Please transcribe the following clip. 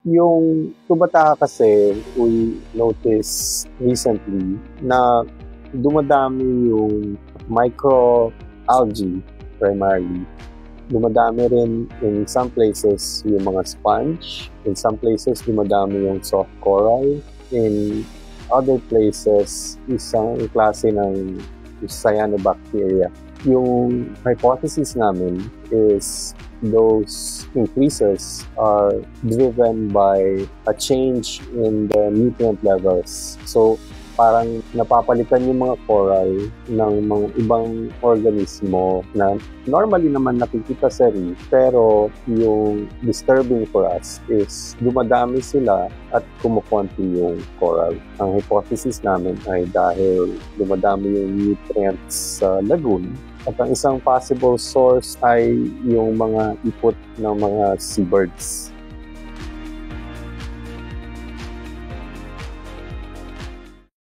Yung tubata kasi, we noticed recently na dumadami yung microalgae primarily. Dumadami rin in some places yung mga sponge. In some places, dumadami yung soft coral. In other places, isang klase ng cyanobacteria. Yung hypothesis namin is those increases are driven by a change in the nutrient levels. So, parang napapalitan yung mga coral ng mga ibang organismo na normally naman nakikita sa reef, pero yung disturbing for us is dumadami sila at kumukonti yung coral. Ang hypothesis namin ay dahil dumadami yung nutrients sa lagoon, at ang isang possible source ay yung mga ipot ng mga seabirds.